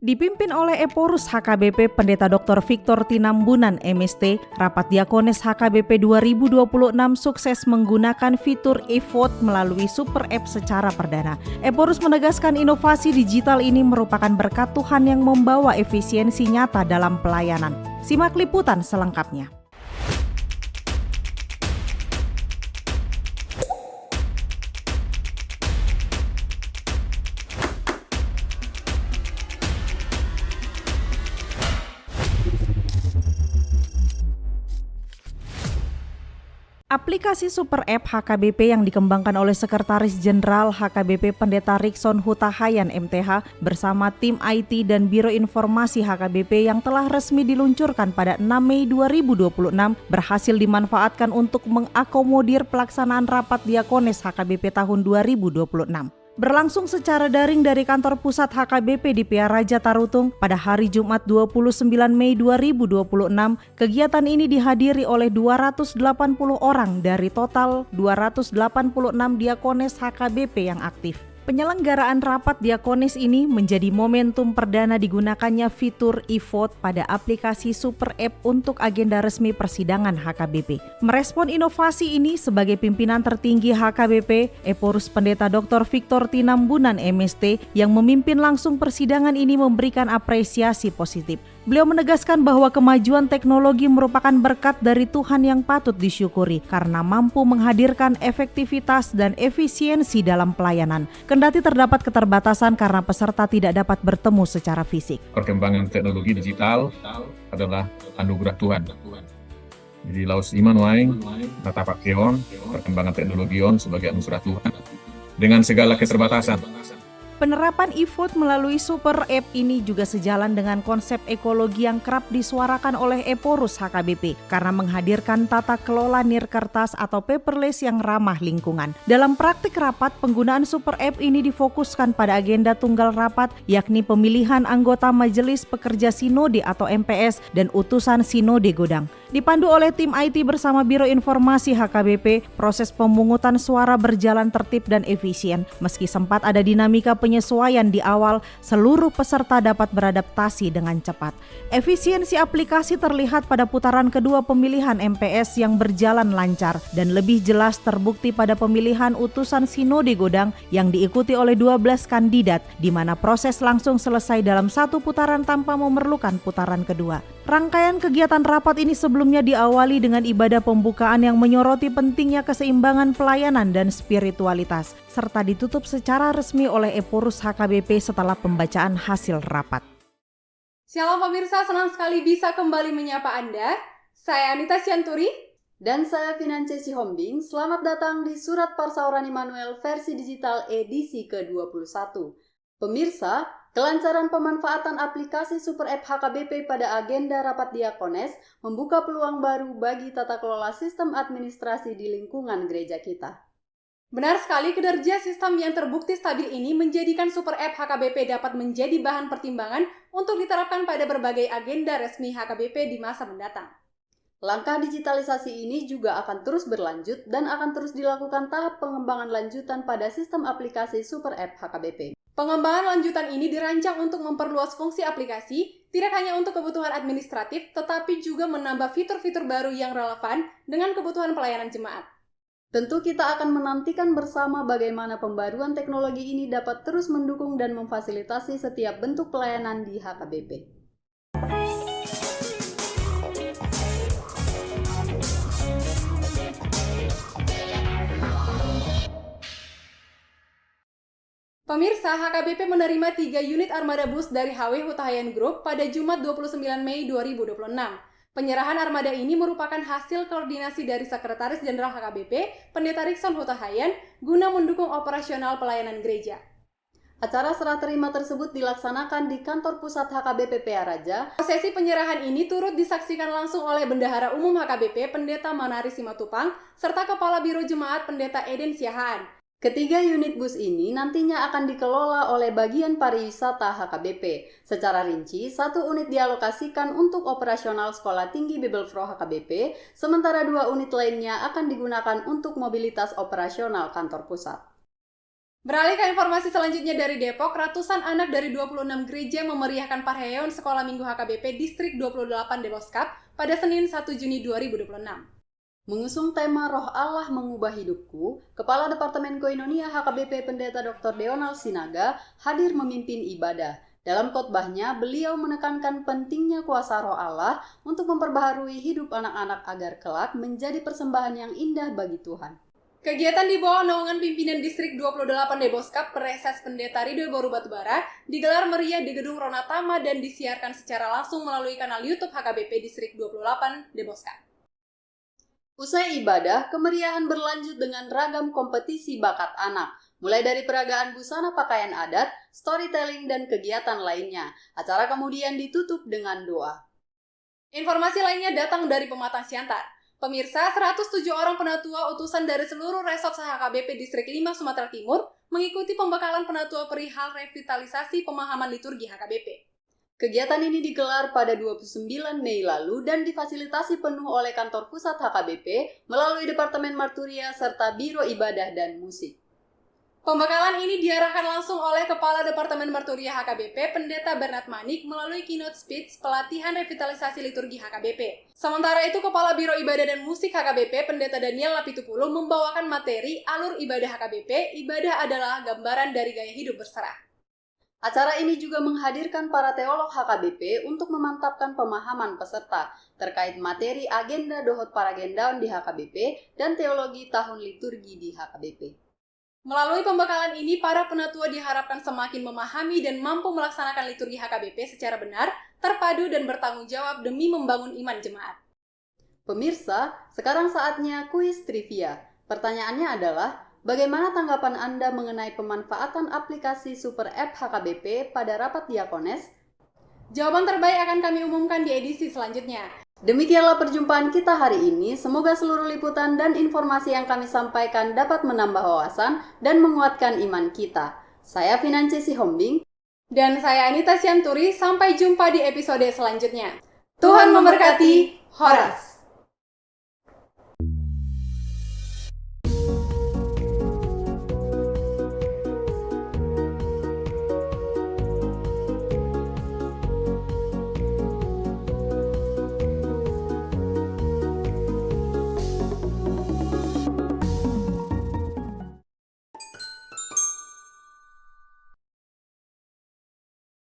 Dipimpin oleh Eporus HKBP Pendeta Dr. Victor Tinambunan MST, Rapat Diakones HKBP 2026 sukses menggunakan fitur e-vote melalui Super App secara perdana. Eporus menegaskan inovasi digital ini merupakan berkat Tuhan yang membawa efisiensi nyata dalam pelayanan. Simak liputan selengkapnya. Aplikasi Super App HKBP yang dikembangkan oleh Sekretaris Jenderal HKBP Pendeta Rikson Hutahayan MTH bersama tim IT dan Biro Informasi HKBP yang telah resmi diluncurkan pada 6 Mei 2026 berhasil dimanfaatkan untuk mengakomodir pelaksanaan Rapat Diakones HKBP tahun 2026. Berlangsung secara daring dari kantor pusat HKBP di Piaraja Tarutung pada hari Jumat 29 Mei 2026, kegiatan ini dihadiri oleh 280 orang dari total 286 diakones HKBP yang aktif. Penyelenggaraan rapat diakones ini menjadi momentum perdana digunakannya fitur e-vote pada aplikasi Super App untuk agenda resmi persidangan HKBP. Merespon inovasi ini sebagai pimpinan tertinggi HKBP, Eporus Pendeta Dr. Victor Tinambunan MST yang memimpin langsung persidangan ini memberikan apresiasi positif. Beliau menegaskan bahwa kemajuan teknologi merupakan berkat dari Tuhan yang patut disyukuri karena mampu menghadirkan efektivitas dan efisiensi dalam pelayanan. Kendati terdapat keterbatasan karena peserta tidak dapat bertemu secara fisik. Perkembangan teknologi digital adalah anugerah Tuhan. Jadi laus iman waing, natapak keon, perkembangan teknologi on sebagai anugerah Tuhan. Dengan segala keterbatasan. Penerapan e-vote melalui Super App ini juga sejalan dengan konsep ekologi yang kerap disuarakan oleh Eporus HKBP karena menghadirkan tata kelola nirkertas atau paperless yang ramah lingkungan. Dalam praktik rapat, penggunaan Super App ini difokuskan pada agenda tunggal rapat, yakni pemilihan anggota Majelis Pekerja Sinode atau MPS dan utusan Sinode Godang. Dipandu oleh tim IT bersama Biro Informasi HKBP, proses pemungutan suara berjalan tertib dan efisien. Meski sempat ada dinamika penyesuaian di awal, seluruh peserta dapat beradaptasi dengan cepat. Efisiensi aplikasi terlihat pada putaran kedua pemilihan MPS yang berjalan lancar dan lebih jelas terbukti pada pemilihan utusan Sinode Godang yang diikuti oleh 12 kandidat, di mana proses langsung selesai dalam satu putaran tanpa memerlukan putaran kedua. Rangkaian kegiatan rapat ini sebelumnya diawali dengan ibadah pembukaan yang menyoroti pentingnya keseimbangan pelayanan dan spiritualitas, serta ditutup secara resmi oleh Eporus HKBP setelah pembacaan hasil rapat. Shalom pemirsa, senang sekali bisa kembali menyapa Anda. Saya Anita Sianturi. Dan saya Financie Sihombing. Selamat datang di Surat Parsauran Immanuel versi digital edisi ke-21. Pemirsa, kelancaran pemanfaatan aplikasi Super App HKBP pada agenda Rapat Diakones membuka peluang baru bagi tata kelola sistem administrasi di lingkungan gereja kita. Benar sekali, kinerja sistem yang terbukti stabil ini menjadikan Super App HKBP dapat menjadi bahan pertimbangan untuk diterapkan pada berbagai agenda resmi HKBP di masa mendatang. Langkah digitalisasi ini juga akan terus berlanjut dan akan terus dilakukan tahap pengembangan lanjutan pada sistem aplikasi Super App HKBP. Pengembangan lanjutan ini dirancang untuk memperluas fungsi aplikasi, tidak hanya untuk kebutuhan administratif, tetapi juga menambah fitur-fitur baru yang relevan dengan kebutuhan pelayanan jemaat. Tentu kita akan menantikan bersama bagaimana pembaruan teknologi ini dapat terus mendukung dan memfasilitasi setiap bentuk pelayanan di HKBP. Pemirsa, HKBP menerima 3 unit armada bus dari HW Hutahayan Group pada Jumat 29 Mei 2026. Penyerahan armada ini merupakan hasil koordinasi dari Sekretaris Jenderal HKBP, Pendeta Rikson Hutahayan, guna mendukung operasional pelayanan gereja. Acara serah terima tersebut dilaksanakan di kantor pusat HKBP Piaraja. Prosesi penyerahan ini turut disaksikan langsung oleh Bendahara Umum HKBP, Pendeta Manari Simatupang, serta Kepala Biro Jemaat Pendeta Eden Siahaan. Ketiga unit bus ini nantinya akan dikelola oleh bagian pariwisata HKBP. Secara rinci, 1 unit dialokasikan untuk operasional Sekolah Tinggi Bibelfro HKBP, sementara 2 unit lainnya akan digunakan untuk mobilitas operasional kantor pusat. Beralih ke informasi selanjutnya dari Depok, ratusan anak dari 26 gereja memeriahkan Parheon Sekolah Minggu HKBP Distrik 28 Deboskap pada Senin 1 Juni 2026. Mengusung tema Roh Allah Mengubah Hidupku, Kepala Departemen Koinonia HKBP Pendeta Dr. Deonal Sinaga hadir memimpin ibadah. Dalam khotbahnya, beliau menekankan pentingnya kuasa Roh Allah untuk memperbaharui hidup anak-anak agar kelak menjadi persembahan yang indah bagi Tuhan. Kegiatan di bawah naungan pimpinan Distrik 28 Deboskap Preses Pendeta Ridho Boru Batubara digelar meriah di Gedung Ronatama dan disiarkan secara langsung melalui kanal YouTube HKBP Distrik 28 Deboskap. Usai ibadah, kemeriahan berlanjut dengan ragam kompetisi bakat anak, mulai dari peragaan busana pakaian adat, storytelling, dan kegiatan lainnya. Acara kemudian ditutup dengan doa. Informasi lainnya datang dari Pematang Siantar. Pemirsa, 107 orang penatua utusan dari seluruh resort HKBP Distrik 5 Sumatera Timur mengikuti pembekalan penatua perihal revitalisasi pemahaman liturgi HKBP. Kegiatan ini digelar pada 29 Mei lalu dan difasilitasi penuh oleh kantor pusat HKBP melalui Departemen Marturia serta Biro Ibadah dan Musik. Pembekalan ini diarahkan langsung oleh Kepala Departemen Marturia HKBP, Pendeta Bernard Manik, melalui keynote speech pelatihan revitalisasi liturgi HKBP. Sementara itu, Kepala Biro Ibadah dan Musik HKBP, Pendeta Daniel Lapitupulo, membawakan materi alur ibadah HKBP, ibadah adalah gambaran dari gaya hidup berserah. Acara ini juga menghadirkan para teolog HKBP untuk memantapkan pemahaman peserta terkait materi agenda Dohot Paragendaun di HKBP dan teologi tahun liturgi di HKBP. Melalui pembekalan ini, para penatua diharapkan semakin memahami dan mampu melaksanakan liturgi HKBP secara benar, terpadu, dan bertanggung jawab demi membangun iman jemaat. Pemirsa, sekarang saatnya kuis trivia. Pertanyaannya adalah, bagaimana tanggapan Anda mengenai pemanfaatan aplikasi Super App HKBP pada rapat diakones? Jawaban terbaik akan kami umumkan di edisi selanjutnya. Demikianlah perjumpaan kita hari ini. Semoga seluruh liputan dan informasi yang kami sampaikan dapat menambah wawasan dan menguatkan iman kita. Saya Finances Sihombing. Dan saya Anita Sianturi. Sampai jumpa di episode selanjutnya. Tuhan memberkati. Horas.